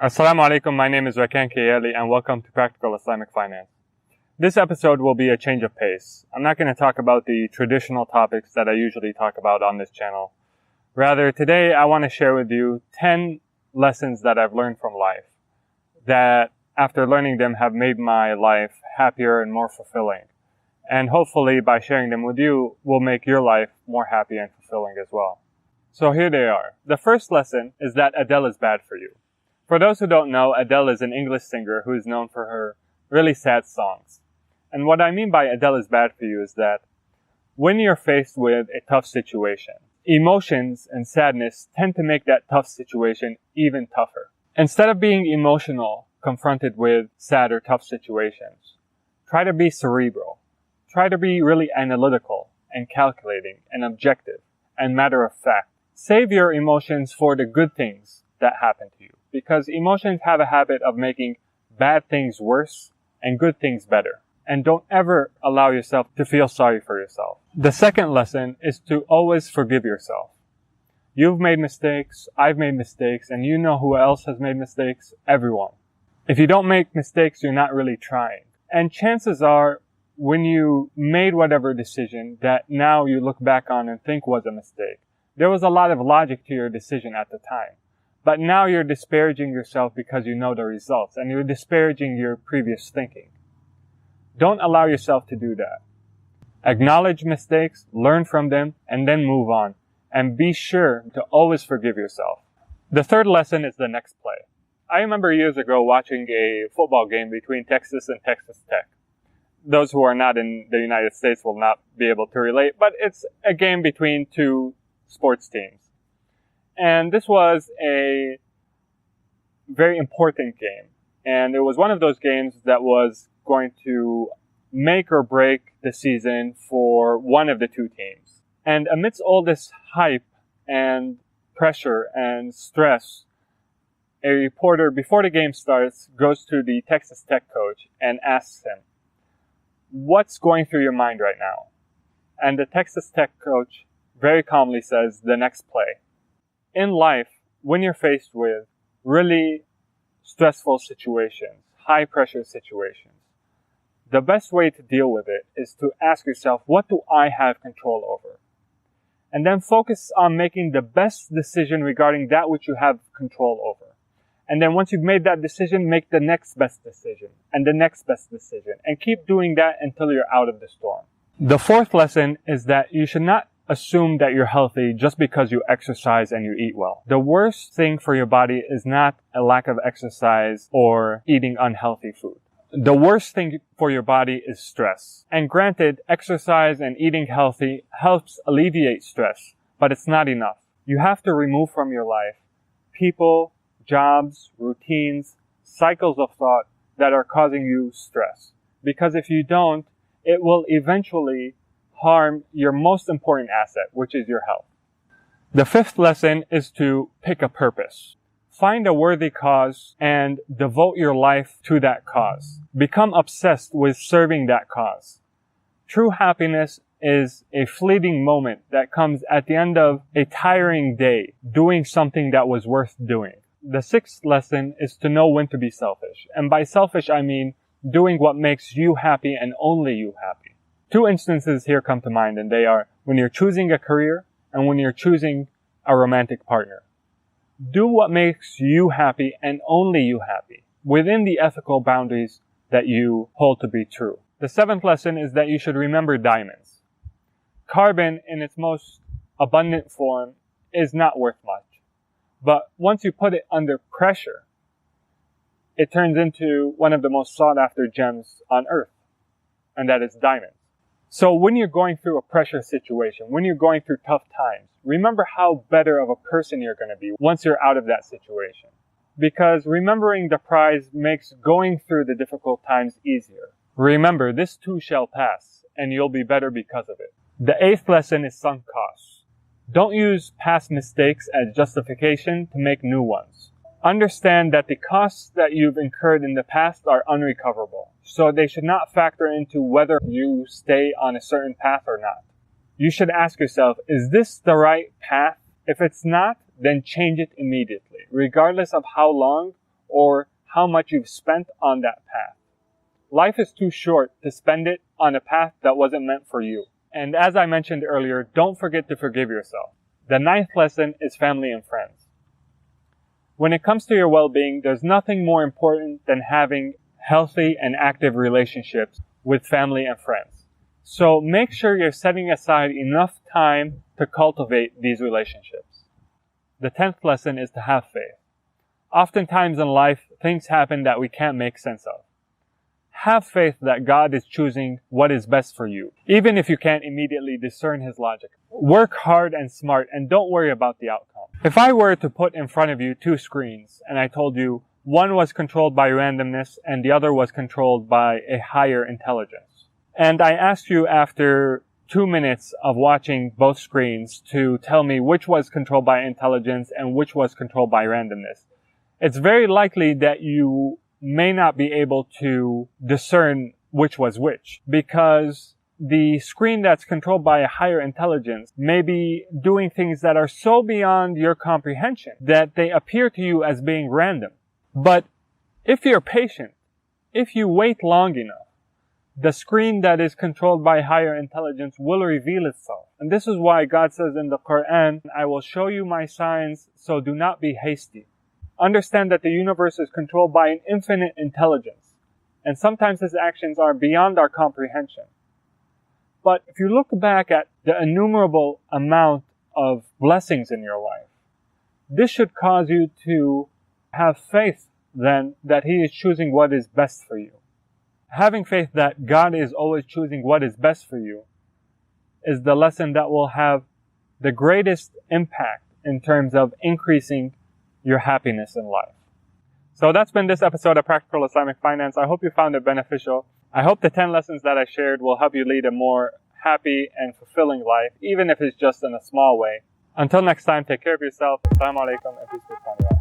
Assalamu alaikum, my name is Rakan Kayali and welcome to Practical Islamic Finance. This episode will be a change of pace. I'm not going to talk about the traditional topics that I usually talk about on this channel. Rather, today I want to share with you 10 lessons that I've learned from life that, after learning them, have made my life happier and more fulfilling. And hopefully, by sharing them with you, will make your life more happy and fulfilling as well. So here they are. The first lesson is that Adele is bad for you. For those who don't know, Adele is an English singer who is known for her really sad songs. And what I mean by Adele is bad for you is that when you're faced with a tough situation, emotions and sadness tend to make that tough situation even tougher. Instead of being emotional, confronted with sad or tough situations, try to be cerebral. Try to be really analytical and calculating and objective and matter of fact. Save your emotions for the good things that happen to you, because emotions have a habit of making bad things worse and good things better. And don't ever allow yourself to feel sorry for yourself. The second lesson is to always forgive yourself. You've made mistakes, I've made mistakes, and you know who else has made mistakes? Everyone. If you don't make mistakes, you're not really trying. And chances are, when you made whatever decision that now you look back on and think was a mistake, there was a lot of logic to your decision at the time. But now you're disparaging yourself because you know the results, and you're disparaging your previous thinking. Don't allow yourself to do that. Acknowledge mistakes, learn from them, and then move on. And be sure to always forgive yourself. The third lesson is the next play. I remember years ago watching a football game between Texas and Texas Tech. Those who are not in the United States will not be able to relate, but it's a game between two sports teams. And this was a very important game. And it was one of those games that was going to make or break the season for one of the two teams. And amidst all this hype and pressure and stress, a reporter, before the game starts, goes to the Texas Tech coach and asks him, "What's going through your mind right now?" And the Texas Tech coach very calmly says, "The next play." In life, when you're faced with really stressful situations, high pressure situations, the best way to deal with it is to ask yourself, what do I have control over? And then focus on making the best decision regarding that which you have control over. And then once you've made that decision, make the next best decision and the next best decision, and keep doing that until you're out of the storm. The fourth lesson is that you should not assume that you're healthy just because you exercise and you eat well. The worst thing for your body is not a lack of exercise or eating unhealthy food. The worst thing for your body is stress. And granted, exercise and eating healthy helps alleviate stress, but it's not enough. You have to remove from your life people, jobs, routines, cycles of thought that are causing you stress. Because if you don't, it will eventually harm your most important asset, which is your health. The fifth lesson is to pick a purpose. Find a worthy cause and devote your life to that cause. Become obsessed with serving that cause. True happiness is a fleeting moment that comes at the end of a tiring day, doing something that was worth doing. The sixth lesson is to know when to be selfish. And by selfish, I mean doing what makes you happy and only you happy. Two instances here come to mind, and they are when you're choosing a career and when you're choosing a romantic partner. Do what makes you happy and only you happy, within the ethical boundaries that you hold to be true. The seventh lesson is that you should remember diamonds. Carbon in its most abundant form is not worth much. But once you put it under pressure, it turns into one of the most sought after gems on earth, and that is diamonds. So when you're going through a pressure situation, when you're going through tough times, remember how better of a person you're going to be once you're out of that situation. Because remembering the prize makes going through the difficult times easier. Remember, this too shall pass, and you'll be better because of it. The eighth lesson is sunk costs. Don't use past mistakes as justification to make new ones. Understand that the costs that you've incurred in the past are unrecoverable, so they should not factor into whether you stay on a certain path or not. You should ask yourself, is this the right path? If it's not, then change it immediately, regardless of how long or how much you've spent on that path. Life is too short to spend it on a path that wasn't meant for you. And as I mentioned earlier, don't forget to forgive yourself. The 9th lesson is family and friends. When it comes to your well-being, there's nothing more important than having healthy and active relationships with family and friends. So make sure you're setting aside enough time to cultivate these relationships. The 10th lesson is to have faith. Oftentimes in life, things happen that we can't make sense of. Have faith that God is choosing what is best for you, even if you can't immediately discern His logic. Work hard and smart and don't worry about the outcome. If I were to put in front of you 2 screens and I told you one was controlled by randomness and the other was controlled by a higher intelligence, and I asked you after 2 minutes of watching both screens to tell me which was controlled by intelligence and which was controlled by randomness, it's very likely that you may not be able to discern which was which, because the screen that's controlled by a higher intelligence may be doing things that are so beyond your comprehension that they appear to you as being random. But if you're patient, if you wait long enough, the screen that is controlled by higher intelligence will reveal itself. And this is why God says in the Quran, "I will show you my signs, so do not be hasty." Understand that the universe is controlled by an infinite intelligence, and sometimes His actions are beyond our comprehension. But if you look back at the innumerable amount of blessings in your life, this should cause you to have faith then that He is choosing what is best for you. Having faith that God is always choosing what is best for you is the lesson that will have the greatest impact in terms of increasing your happiness in life. So that's been this episode of Practical Islamic Finance. I hope you found it beneficial. I hope the 10 lessons that I shared will help you lead a more happy and fulfilling life, even if it's just in a small way. Until next time, take care of yourself. Assalamu alaikum and peace be upon you all.